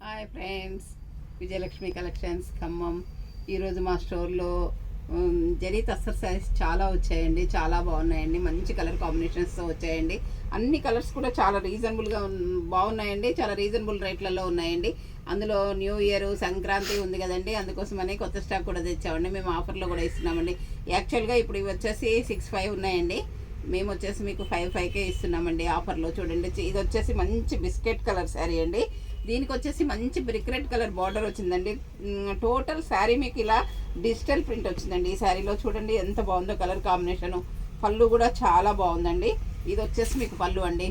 Hi friends, Vijayalakshmi collections Khammam. ఈరోజు మా స్టోర్లో జరీ తస్సర్ శారీస్ చాలా వచ్చాయండి. చాలా బాగున్నాయండి. మంచి కలర్ కాంబినేషన్స్తో వచ్చాయండి. అన్ని కలర్స్ కూడా చాలా రీజనబుల్గా బాగున్నాయండి. చాలా రీజనబుల్ రేట్లలో ఉన్నాయండి. అందులో న్యూ ఇయర్ సంక్రాంతి ఉంది కదండి, అందుకోసమని కొత్త స్టాక్ కూడా తెచ్చామండి. మేము ఆఫర్లో కూడా ఇస్తున్నామండి. యాక్చువల్గా ఇప్పుడు ఇవి వచ్చేసి 6,500 ఉన్నాయండి. మేము వచ్చేసి మీకు 5,500కే ఇస్తున్నామండి ఆఫర్లో. చూడండి, ఇది వచ్చేసి మంచి బిస్కెట్ కలర్ శారీ అండి. దీనికి వచ్చేసి మంచి బ్రిక్ రెడ్ కలర్ బార్డర్ వచ్చిందండి. టోటల్ శారీ మీకు ఇలా డిజిటల్ ప్రింట్ వచ్చిందండి. ఈ శారీలో చూడండి ఎంత బాగుందో కలర్ కాంబినేషను. పళ్ళు కూడా చాలా బాగుందండి. ఇది వచ్చేసి మీకు పళ్ళు అండి.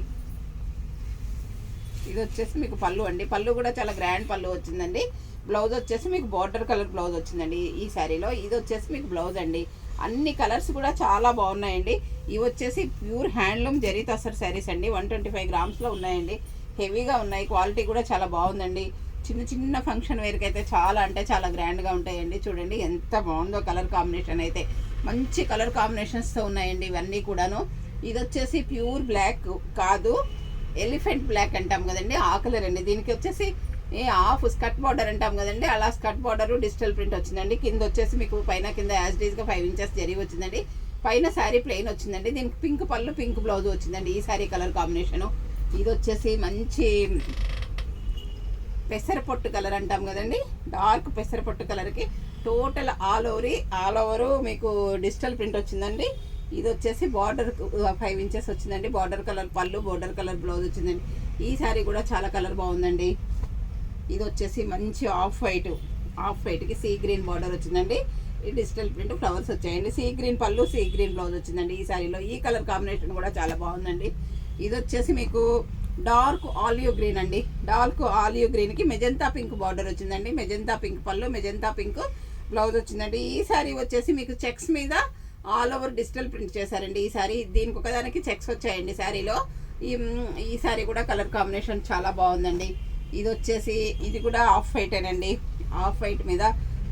పళ్ళు కూడా చాలా గ్రాండ్ పళ్ళు వచ్చిందండి. బ్లౌజ్ వచ్చేసి మీకు బార్డర్ కలర్ బ్లౌజ్ వచ్చిందండి ఈ శారీలో. ఇది వచ్చేసి మీకు బ్లౌజ్ అండి. అన్ని కలర్స్ కూడా చాలా బాగున్నాయండి. ఇవి వచ్చేసి ప్యూర్ హ్యాండ్లూమ్ జరీ తస్సర్ శారీస్ అండి. 125 గ్రామ్స్లో ఉన్నాయండి. హెవీగా ఉన్నాయి. క్వాలిటీ కూడా చాలా బాగుందండి. చిన్న చిన్న ఫంక్షన్ వేర్కి అయితే చాలా అంటే చాలా గ్రాండ్గా ఉంటాయండి. చూడండి ఎంత బాగుందో కలర్ కాంబినేషన్ అయితే. మంచి కలర్ కాంబినేషన్స్తో ఉన్నాయండి ఇవన్నీ కూడాను. ఇది వచ్చేసి ప్యూర్ బ్లాక్ కాదు, ఎలిఫెంట్ బ్లాక్ అంటాం కదండి, ఆ కలర్ అండి. దీనికి వచ్చేసి హాఫ్ స్కర్ట్ బార్డర్ అంటాం కదండి, అలా స్కర్ట్ బార్డర్ డిజిటల్ ప్రింట్ వచ్చిందండి. కింద వచ్చేసి మీకు పైన కింద యాజ్ డీజ్గా 5 ఇంచెస్ జరీ వచ్చిందండి. పైన శారీ ప్లెయిన్ వచ్చిందండి. దీనికి పింక్ పళ్ళు పింక్ బ్లౌజ్ వచ్చిందండి ఈ శారీ కలర్ కాంబినేషను. ఇది వచ్చేసి మంచి పెసరపొట్టు కలర్ అంటాం కదండి, డార్క్ పెసరపొట్టు కలర్కి టోటల్ ఆల్ ఓవరు మీకు డిజిటల్ ప్రింట్ వచ్చిందండి. ఇది వచ్చేసి బార్డర్ 5 ఇంచెస్ వచ్చిందండి. బార్డర్ కలర్ పళ్ళు, బార్డర్ కలర్ బ్లౌజ్ వచ్చిందండి. ఈ శారీ కూడా చాలా కలర్ బాగుందండి. ఇది వచ్చేసి మంచి ఆఫ్ వైట్కి సీ గ్రీన్ బార్డర్ వచ్చిందండి. ఈ డిజిటల్ ప్రింట్ ఫ్లవర్స్ వచ్చాయండి. సీ గ్రీన్ పళ్ళు, సీ గ్రీన్ బ్లౌజ్ వచ్చిందండి ఈ శారీలో. ఈ కలర్ కాంబినేషన్ కూడా చాలా బాగుందండి. ఇది వచ్చేసి మీకు డార్క్ ఆలివ్ గ్రీన్ అండి. డార్క్ ఆలివ్ గ్రీన్కి మెజంతా పింక్ బార్డర్ వచ్చిందండి. మెజంతా పింక్ పళ్ళు, మెజంతా పింక్ బ్లౌజ్ వచ్చిందండి. ఈ శారీ వచ్చేసి మీకు చెక్స్ మీద ఆల్ ఓవర్ డిజిటల్ ప్రింట్ చేశారండి ఈ శారీ. దీనికి ఒకదానికి చెక్స్ వచ్చాయండి శారీలో. ఈ శారీ కూడా కలర్ కాంబినేషన్ చాలా బాగుందండి. ఇది వచ్చేసి ఇది కూడా ఆఫ్ వైటేనండి. ఆఫ్ వైట్ మీద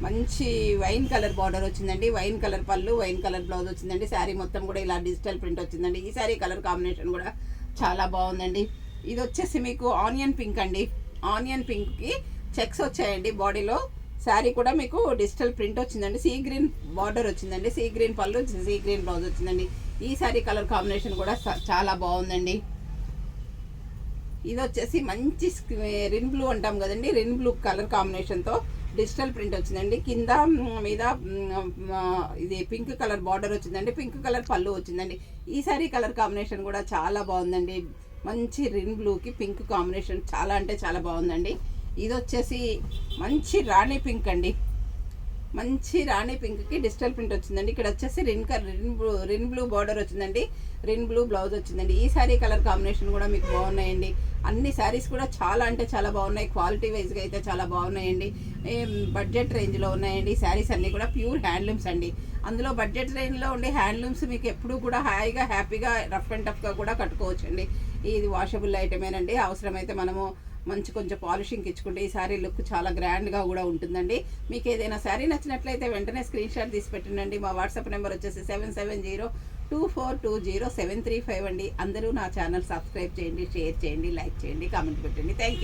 మంచి వైన్ కలర్ బార్డర్ వచ్చిందండి. వైన్ కలర్ పళ్ళు, వైన్ కలర్ బ్లౌజ్ వచ్చిందండి. శారీ మొత్తం కూడా ఇలా డిజిటల్ ప్రింట్ వచ్చిందండి. ఈ శారీ కలర్ కాంబినేషన్ కూడా చాలా బాగుందండి. ఇది వచ్చేసి మీకు ఆనియన్ పింక్ అండి. ఆనియన్ పింక్కి చెక్స్ వచ్చాయండి బాడీలో. శారీ కూడా మీకు డిజిటల్ ప్రింట్ వచ్చిందండి. సీ గ్రీన్ బార్డర్ వచ్చిందండి. సీ గ్రీన్ పళ్ళు, సీ గ్రీన్ బ్లౌజ్ వచ్చిందండి. ఈ శారీ కలర్ కాంబినేషన్ కూడా చాలా బాగుందండి. ఇది వచ్చేసి మంచి రిన్ బ్లూ అంటాం కదండి, రిన్ బ్లూ కలర్ కాంబినేషన్తో డిజిటల్ ప్రింట్ వచ్చిందండి. కింద మీద ఇది పింక్ కలర్ బార్డర్ వచ్చిందండి. పింక్ కలర్ పళ్ళు వచ్చిందండి. ఈ సారీ కలర్ కాంబినేషన్ కూడా చాలా బాగుందండి. మంచి రిన్ బ్లూకి పింక్ కాంబినేషన్ చాలా అంటే చాలా బాగుందండి. ఇది వచ్చేసి మంచి రాణి పింక్ అండి. మంచి రాణి పింక్కి డిజిటల్ ప్రింట్ వచ్చిందండి. ఇక్కడ వచ్చేసి రిన్ బ్లూ బార్డర్ వచ్చిందండి. రిన్ బ్లూ బ్లౌజ్ వచ్చిందండి. ఈ శారీ కలర్ కాంబినేషన్ కూడా మీకు బాగున్నాయండి. అన్ని శారీస్ కూడా చాలా అంటే చాలా బాగున్నాయి. క్వాలిటీ వైజ్గా అయితే చాలా బాగున్నాయండి. బడ్జెట్ రేంజ్లో ఉన్నాయండి. శారీస్ అన్నీ కూడా ప్యూర్ హ్యాండ్లూమ్స్ అండి. అందులో బడ్జెట్ రేంజ్లో ఉండే హ్యాండ్లూమ్స్ మీకు ఎప్పుడు కూడా హాయిగా హ్యాపీగా రఫ్ అండ్ టఫ్గా కూడా కట్టుకోవచ్చండి. ఇది వాషబుల్ ఐటమేనండి. అవసరమైతే మనము మంచి కొంచెం పాలిషింగ్ ఇచ్చుకుంటే ఈ శారీ లుక్ చాలా గ్రాండ్గా కూడా ఉంటుందండి. మీకు ఏదైనా శారీ నచ్చినట్లయితే వెంటనే స్క్రీన్ షాట్ తీసి పెట్టండి. మా వాట్సాప్ నెంబర్ వచ్చేసి 7702420735 అండి. అందరూ నా ఛానల్ సబ్స్క్రైబ్ చేయండి, షేర్ చేయండి, లైక్ చేయండి, కామెంట్ పెట్టండి. Thank you.